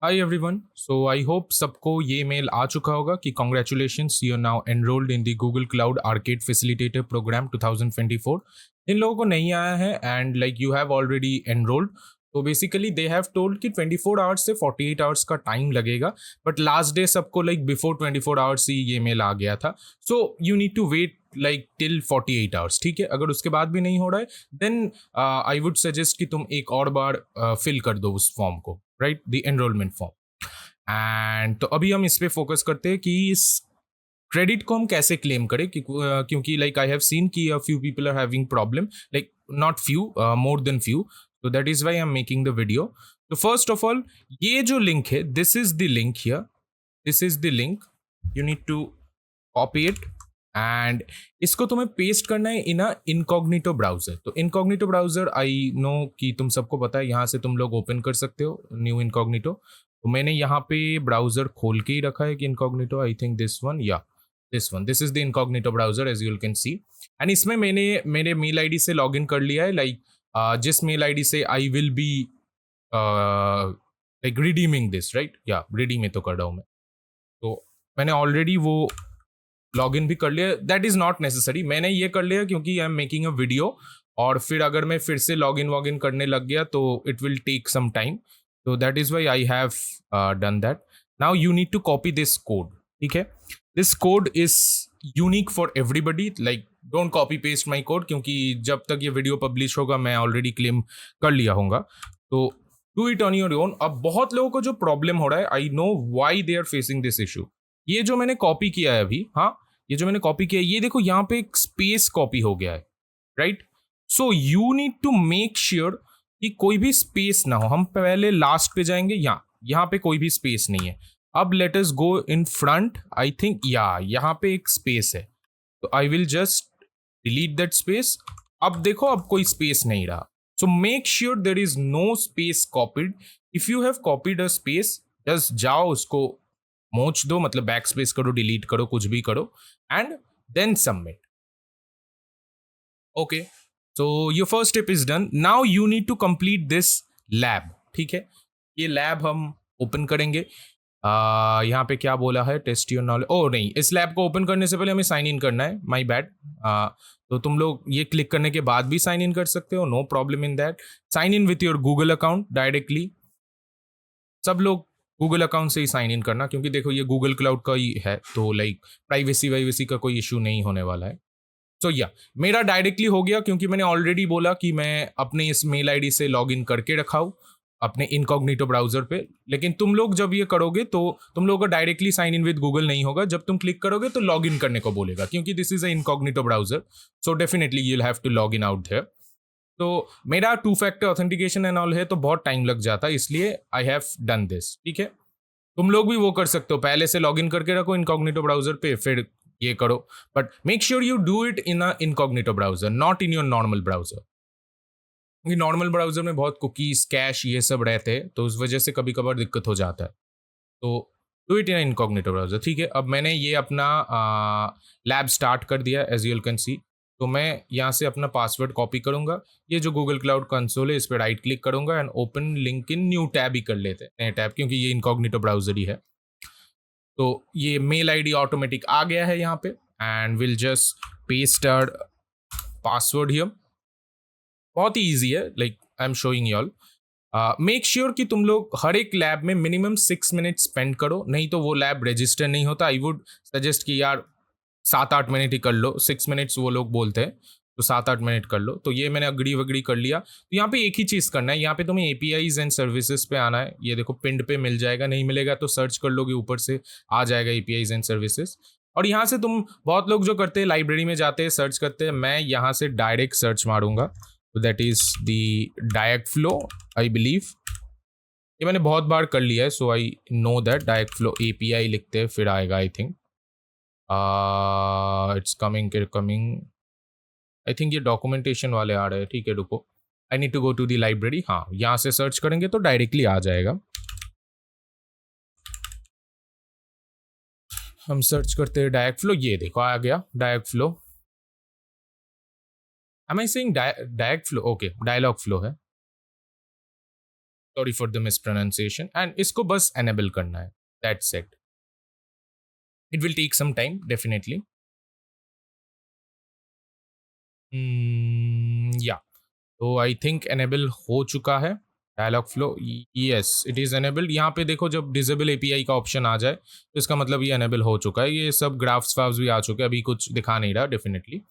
Hi everyone. सो आई hope सबको ये mail आ चुका होगा कि congratulations, you are now enrolled in the Google cloud arcade facilitator program 2024। जिन लोगों को नहीं आया है and like you have already enrolled, तो बेसिकली दे हैव टोल्ड कि 24 आवर्स से 48 आवर्स का टाइम लगेगा। बट लास्ट डे सबको लाइक बिफोर 24 आवर्स ही ये मेल आ गया था। So you need to wait like till 48 hours. ठीक है, अगर उसके बाद भी नहीं हो रहा है देन आई वुड सजेस्ट कि तुम एक और बार फिल कर दो उस फॉर्म को, right, the enrolment form. And तो अभी हम इस पे फोकस करते हैं कि इस क्रेडिट को हम कैसे क्लेम करें, क्योंकि लाइक आई हैव सीन कि few people are having problem, like not few, more than few. तो that is why I am making the video. तो फर्स्ट ऑफ ऑल, ये जो लिंक है, this is the link here, this is the link, you need to copy it and इसको तुम्हें paste करना है in a incognito browser. तो incognito browser I know कि तुम सबको पता है, यहाँ से तुम लोग ओपन कर सकते हो न्यू इनकॉग्निटो। तो मैंने यहाँ पे ब्राउजर खोल के ही रखा है कि incognito, I think this one, या this one, this is the incognito browser as you can see. And इसमें मैंने मेरे मेल आईडी से लॉग इन कर लिया है, लाइक जिस मेल आईडी से I will be like redeeming this, right, या रिडीम तो कर रहा हूँ मैं। तो मैंने ऑलरेडी वो लॉग इन भी कर लिया। दैट इज नॉट नेसेसरी, मैंने ये कर लिया क्योंकि आई एम मेकिंग अ वीडियो, और फिर अगर मैं फिर से लॉग इन करने लग गया तो it will take some time. तो that is why I have done that. Now you need to copy this code. ठीक है, this code is unique for everybody, like don't copy paste my code, क्योंकि जब तक ये video publish होगा मैं already claim कर लिया होगा। तो do it on your own. अब बहुत लोगों को जो प्रॉब्लम हो रहा है, I know why they are facing this issue. ये जो मैंने कॉपी किया है अभी, हाँ, ये जो मैंने कॉपी किया है, ये देखो यहाँ पे एक स्पेस कॉपी हो गया है, right. So you need to make sure कि कोई भी स्पेस ना हो। हम पहले लास्ट पे जाएंगे, यहाँ पे कोई भी स्पेस नहीं है। अब let us go in front, I think या यहाँ पे एक स्पेस है, तो I will just delete that space. अब देखो, अब कोई स्पेस नहीं रहा। So make sure there is no space copied. If you have copied a space, just जाओ उसको मोच दो, मतलब बैक स्पेस करो, डिलीट करो, कुछ भी करो, and then submit. Okay, so your first step is done. Now you need to complete this lab. ठीक है, ये लैब हम ओपन करेंगे। यहाँ पे क्या बोला है, टेस्ट योर नॉलेज। ओ नहीं, इस लैब को ओपन करने से पहले हमें साइन इन करना है, माई बैड। तो तुम लोग ये क्लिक करने के बाद भी साइन इन कर सकते हो, no problem in that. Sign in with your Google account directly. सब लोग गूगल अकाउंट से ही साइन इन करना, क्योंकि देखो ये गूगल क्लाउड का ही है, तो लाइक प्राइवेसी वाइवेसी का कोई इशू नहीं होने वाला है। तो या मेरा डायरेक्टली हो गया, क्योंकि मैंने ऑलरेडी बोला कि मैं अपने इस मेल आईडी से लॉग इन करके रखा हूँ अपने इनकॉग्निटो ब्राउजर पे। लेकिन तुम लोग जब ये करोगे तो तुम लोगों का directly sign in with Google नहीं होगा। जब तुम क्लिक करोगे तो लॉग इन करने को बोलेगा, क्योंकि this is a incognito browser, so definitely you will have to log in out there. तो मेरा 2 फैक्टर ऑथेंटिकेशन एंड ऑल है, तो बहुत टाइम लग जाता है, इसलिए आई हैव डन दिस। ठीक है, तुम लोग भी वो कर सकते हो, पहले से लॉग इन करके रखो इनकॉग्निटो ब्राउजर पे, फिर ये करो। But make sure you do it in a incognito browser, not in your normal browser, क्योंकि नॉर्मल ब्राउजर में बहुत कुकीज, कैश, ये सब रहते हैं, तो उस वजह से कभी कभार दिक्कत हो जाता है। तो do it in incognito browser. ठीक है, अब मैंने ये अपना लैब स्टार्ट कर दिया एज यू कैन सी। तो मैं यहाँ से अपना पासवर्ड कॉपी करूंगा, ये जो गूगल क्लाउड कंसोल है इस पर राइट क्लिक करूंगा and open link in new tab ही कर लेते हैं, नए टैब, क्योंकि ये इनकॉग्निटो ब्राउजर ही है। तो ये मेल आईडी ऑटोमेटिक आ गया है यहाँ पे, and will just paste our password here. बहुत ही ईजी है, like I am showing you all. Make sure कि तुम लोग हर एक लैब में मिनिमम 6 मिनट स्पेंड करो, नहीं तो वो लैब रजिस्टर नहीं होता। आई वुड सजेस्ट कि यार 7-8 मिनट ही कर लो, 6 मिनट्स वो लोग बोलते हैं, तो 7-8 मिनट कर लो। तो ये मैंने अग्री वग्री कर लिया। तो यहाँ पे एक ही चीज़ करना है, यहाँ पे तुम्हें एपीआईज एंड सर्विसेज पे आना है। ये देखो पिंड पे मिल जाएगा, नहीं मिलेगा तो सर्च कर लोगे, ऊपर से आ जाएगा एपीआईज एंड सर्विसेज। और यहाँ से तुम, बहुत लोग जो करते हैं लाइब्रेरी में जाते हैं सर्च करते हैं, मैं यहाँ से डायरेक्ट सर्च मारूंगा। तो that is the direct flow, I believe. ये मैंने बहुत बार कर लिया है, so I know that direct flow API लिखते हैं फिर आएगा, I think. It's coming. I think ये डॉक्यूमेंटेशन वाले आ रहे हैं। ठीक है, रुको, I need to go to the library. हाँ, यहाँ से सर्च करेंगे तो डायरेक्टली आ जाएगा। हम सर्च करते हैं डायरेक्ट फ्लो, ये देखो आ गया direct flow. Am I saying direct flow? Okay, Dialogflow है। Sorry for the mispronunciation, and इसको बस एनेबल करना है, that's it. It will take some time definitely. या तो आई थिंक एनेबल हो चुका है Dialogflow. Yes, it is enabled. यहाँ पे देखो, जब डिसेबल एपीआई का ऑप्शन आ जाए तो इसका मतलब ये एनेबल हो चुका है. ये सब ग्राफ्स वाफ्स भी आ चुके हैं, अभी कुछ दिखा नहीं रहा डेफिनेटली.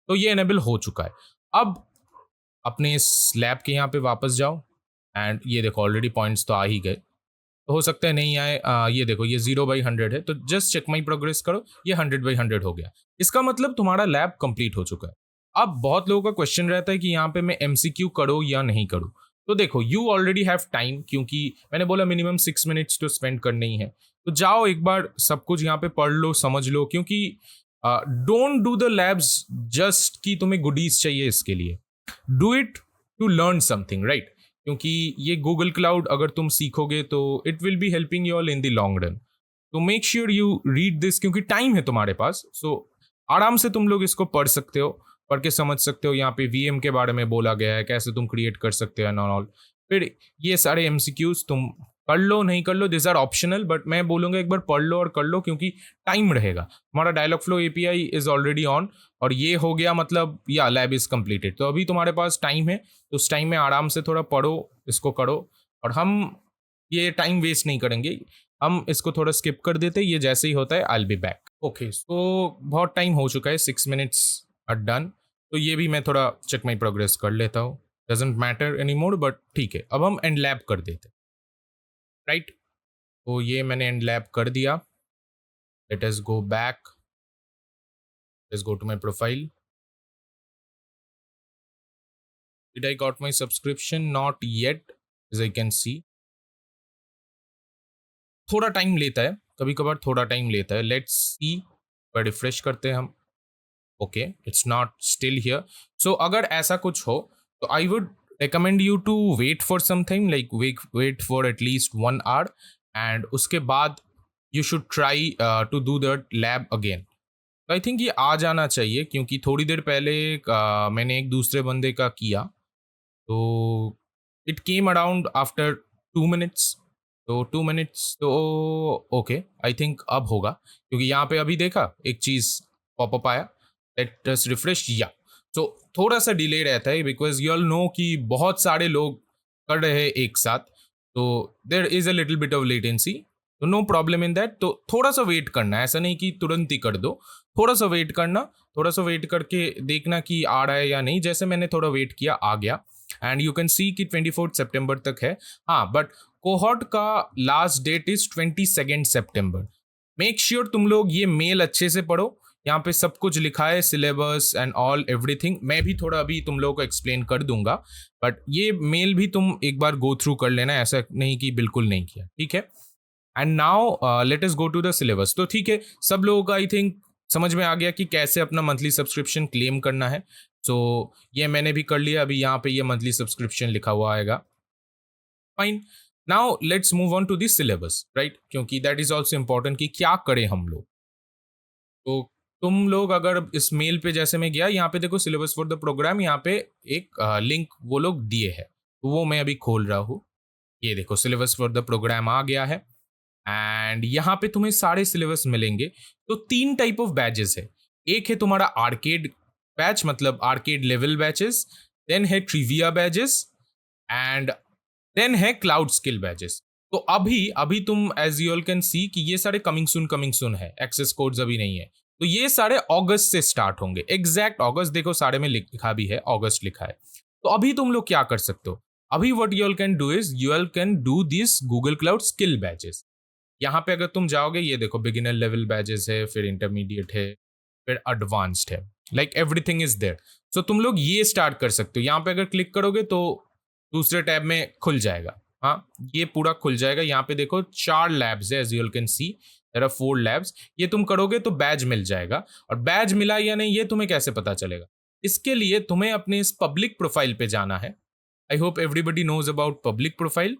तो ये एनेबल हो चुका है. अब अपने इस लैब के यहाँ पे वापस जाओ, एंड ये देखो ऑलरेडी पॉइंट्स तो आ ही गए. तो हो सकता है नहीं आए. ये देखो, ये 0/100 है, तो जस्ट चेक माई प्रोग्रेस करो, ये 100/100 हो गया. इसका मतलब तुम्हारा लैब कंप्लीट हो चुका है. अब बहुत लोगों का क्वेश्चन रहता है कि यहाँ पे मैं एमसीक्यू करूँ या नहीं करूँ. तो देखो, यू ऑलरेडी हैव टाइम, क्योंकि मैंने बोला मिनिमम 6 मिनट्स तो स्पेंड करने ही है. तो जाओ एक बार सब कुछ यहाँ पे पढ़ लो, समझ लो, क्योंकि don't do the labs just कि तुम्हें गुडीज चाहिए इसके लिए. Do it to learn something, right? क्योंकि ये गूगल क्लाउड अगर तुम सीखोगे तो it will be helping you all in the long run. तो make sure you read this, क्योंकि टाइम है तुम्हारे पास. सो आराम से तुम लोग इसको पढ़ सकते हो, पढ़ के समझ सकते हो. यहाँ पे वीएम के बारे में बोला गया है, कैसे तुम क्रिएट कर सकते हो एंड ऑल. फिर ये सारे एमसीक्यूज तुम कर लो, नहीं कर लो, दिस आर ऑप्शनल, बट मैं बोलूँगा एक बार पढ़ लो और कर लो, क्योंकि टाइम रहेगा. हमारा Dialogflow API is already on, और ये हो गया मतलब या लैब इज कंप्लीटेड. तो अभी तुम्हारे पास टाइम है, तो उस टाइम में आराम से थोड़ा पढ़ो, इसको करो. और हम ये टाइम वेस्ट नहीं करेंगे, हम इसको थोड़ा स्किप कर देते. ये जैसे ही होता है I will be back. Okay, so बहुत टाइम हो चुका है, 6 मिनट्स आर डन. तो ये भी मैं थोड़ा चेक माई प्रोग्रेस कर लेता हूँ. Doesn't matter any more, but ठीक है. अब हम एंड लैब कर देते, राइट? तो ये मैंने एंड लैब कर दिया. Let us go back. Let's go to my profile. Did I got my subscription? Not yet, as I can see. थोड़ा टाइम लेता है, कभी कभार थोड़ा टाइम लेता है. लेट्स सी, पर रिफ्रेश करते हैं हम. Okay, it's not still here. So अगर ऐसा कुछ हो तो I would recommend you to wait for something, like wait for at least 1 hour, and उसके बाद you should try to do the lab again. तो आई थिंक ये आ जाना चाहिए, क्योंकि थोड़ी देर पहले मैंने एक दूसरे बंदे का किया, तो it came around after 2 minutes. तो 2 मिनट्स तो ओके, आई थिंक अब होगा, क्योंकि यहाँ पे अभी देखा एक चीज़ पॉपअप आया. Let us refresh. या तो थोड़ा सा डिले रहता है, बिकॉज यू ऑल नो कि बहुत सारे लोग कर रहे हैं एक साथ, तो there is a little bit of latency. तो नो प्रॉब्लम इन दैट. तो थोड़ा सा वेट करना है, ऐसा नहीं कि तुरंत ही कर दो. थोड़ा सा वेट करना, थोड़ा सा वेट करके देखना कि आ रहा है या नहीं. जैसे मैंने थोड़ा वेट किया, आ गया. एंड यू कैन सी कि 24 सितंबर तक है. हाँ, बट कोहॉर्ट का लास्ट डेट इज 22 सितंबर. मेक श्योर तुम लोग ये मेल अच्छे से पढ़ो. यहाँ पे सब कुछ लिखा है, सिलेबस एंड ऑल एवरीथिंग. मैं भी थोड़ा अभी तुम लोगों को एक्सप्लेन कर दूंगा, बट ये मेल भी तुम एक बार गो थ्रू कर लेना, ऐसा नहीं कि बिल्कुल नहीं किया, ठीक है? And now let us go to the syllabus. तो ठीक है, सब लोगों का आई थिंक समझ में आ गया कि कैसे अपना मंथली सब्सक्रिप्शन क्लेम करना है. सो ये मैंने भी कर लिया. अभी यहाँ पे ये मंथली सब्सक्रिप्शन लिखा हुआ आएगा. Fine. Now let's move on to this syllabus, right? क्योंकि दैट इज ऑल्सो इम्पोर्टेंट कि क्या करें हम लोग. तो तुम लोग अगर इस मेल पे, जैसे मैं गया, यहाँ पे देखो सिलेबस फॉर द प्रोग्राम, यहाँ पे एक लिंक वो लोग दिए है, तो वो मैं अभी खोल रहा हूँ. ये देखो सिलेबस फॉर द प्रोग्राम आ गया है, एंड यहाँ पे तुम्हें सारे सिलेबस मिलेंगे. तो 3 टाइप ऑफ बैचेस है. एक है तुम्हारा आर्केड बैच, मतलब आर्केड लेवल बैचेस. देन है ट्रिविया बैचेस, एंड देन है क्लाउड स्किल बैचेस. तो अभी अभी तुम as you all can see कि ये सारे कमिंग सून है. एक्सेस कोड्स अभी नहीं है. तो ये सारे अगस्त से स्टार्ट होंगे. एग्जैक्ट अगस्त देखो, सारे में लिखा भी है, अगस्त लिखा है. तो अभी तुम लोग क्या कर सकते हो? अभी what you all can do is you all can do this Google cloud skill batches. यहाँ पे अगर तुम जाओगे, ये देखो बिगिनर लेवल बैचेस है, फिर इंटरमीडिएट है, फिर एडवांस्ड है. Like everything is there. So तुम लोग ये स्टार्ट कर सकते हो. यहाँ पे अगर क्लिक करोगे तो दूसरे टैब में खुल जाएगा. हाँ, ये पूरा खुल जाएगा. यहाँ पे देखो 4 लैब्स है, as you can see there are 4 labs. ये तुम करोगे तो बैज मिल जाएगा. और बैज मिला या नहीं ये तुम्हें कैसे पता चलेगा? इसके लिए तुम्हें अपने इस पब्लिक प्रोफाइल पे जाना है. I hope everybody knows about public profile,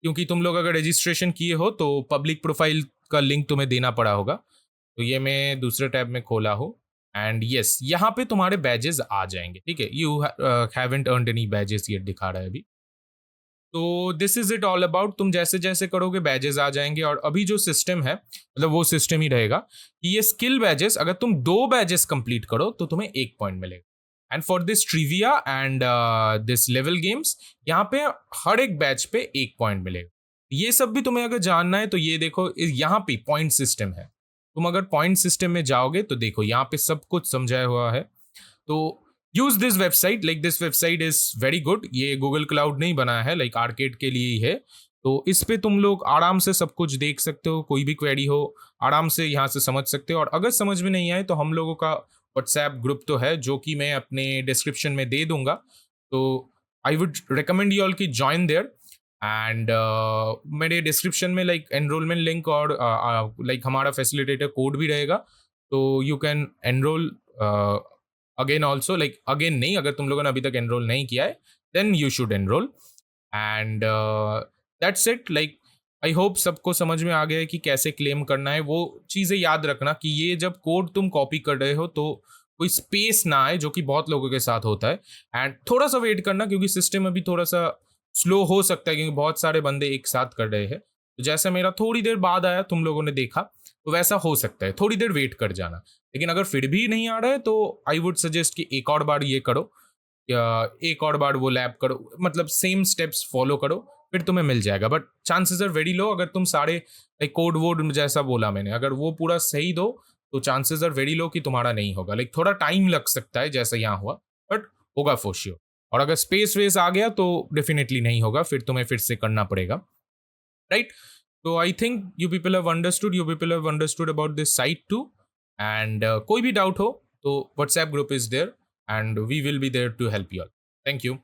क्योंकि तुम लोग अगर रजिस्ट्रेशन किए हो तो पब्लिक प्रोफाइल का लिंक तुम्हें देना पड़ा होगा. तो ये मैं दूसरे टैब में खोला हूँ, एंड यस, यहाँ पे तुम्हारे बैजेस आ जाएंगे. ठीक है, you haven't earned any badges, ये दिखा रहा है अभी. तो this is it all about. तुम जैसे जैसे करोगे बैजेस आ जाएंगे, और अभी जो सिस्टम है मतलब वो सिस्टम ही रहेगा कि ये स्किल बैजेस अगर तुम 2 बैजेस कंप्लीट करो तो तुम्हें 1 पॉइंट मिलेगा। And for this trivia and this level games, यहाँ पे हर एक बैच पे 1 पॉइंट मिलेगा। ये सब भी तुम्हें अगर जानना है तो ये देखो, यहाँ पे पॉइंट सिस्टम है। तुम अगर पॉइंट सिस्टम में जाओगे तो देखो यहाँ पे सब कुछ समझाया हुआ है। तो use this website, like this website is very good. ये गूगल क्लाउड नहीं बनाया है, लाइक आर्केड के लिए ही है। तो इस पे तुम लोग आराम से सब कुछ देख सकते हो, कोई भी क्वेरी हो आराम से यहाँ से समझ सकते हो। और अगर समझ में नहीं आए तो हम लोगों का व्हाट्सएप ग्रुप तो है, जो कि मैं अपने डिस्क्रिप्शन में दे दूंगा। तो I would recommend you all की ज्वाइन देयर। एंड मेरे डिस्क्रिप्शन में लाइक एनरोलमेंट लिंक और लाइक हमारा फैसिलिटेटर कोड भी रहेगा। तो you can enrol again also, like again नहीं, अगर तुम लोगों ने अभी तक एनरोल नहीं किया है then you should enrol. And that's it. Like I hope सबको समझ में आ गया है कि कैसे क्लेम करना है। वो चीज़ें याद रखना कि ये जब कोड तुम कॉपी कर रहे हो तो कोई स्पेस ना आए, जो कि बहुत लोगों के साथ होता है। एंड थोड़ा सा वेट करना, क्योंकि सिस्टम अभी थोड़ा सा स्लो हो सकता है, क्योंकि बहुत सारे बंदे एक साथ कर रहे हैं। तो जैसे मेरा थोड़ी देर बाद आया, तुम लोगों ने देखा, तो वैसा हो सकता है, थोड़ी देर वेट कर जाना। लेकिन अगर फिर भी नहीं आ रहा है तो आई वुड सजेस्ट कि एक और बार ये करो, या एक और बार वो लैब करो, मतलब सेम स्टेप्स फॉलो करो, फिर तुम्हें मिल जाएगा। But chances are very low. अगर तुम सारे कोड वोड जैसा बोला मैंने, अगर वो पूरा सही दो तो चांसेस आर वेरी लो कि तुम्हारा नहीं होगा। लाइक थोड़ा टाइम लग सकता है जैसा यहाँ हुआ, बट होगा फॉर श्योर। और अगर स्पेस वेस आ गया तो डेफिनेटली नहीं होगा, फिर तुम्हें फिर से करना पड़ेगा, right? So I think you people have understood about this site too. And कोई भी डाउट हो तो WhatsApp group is there and we will be there to help you all. Thank you.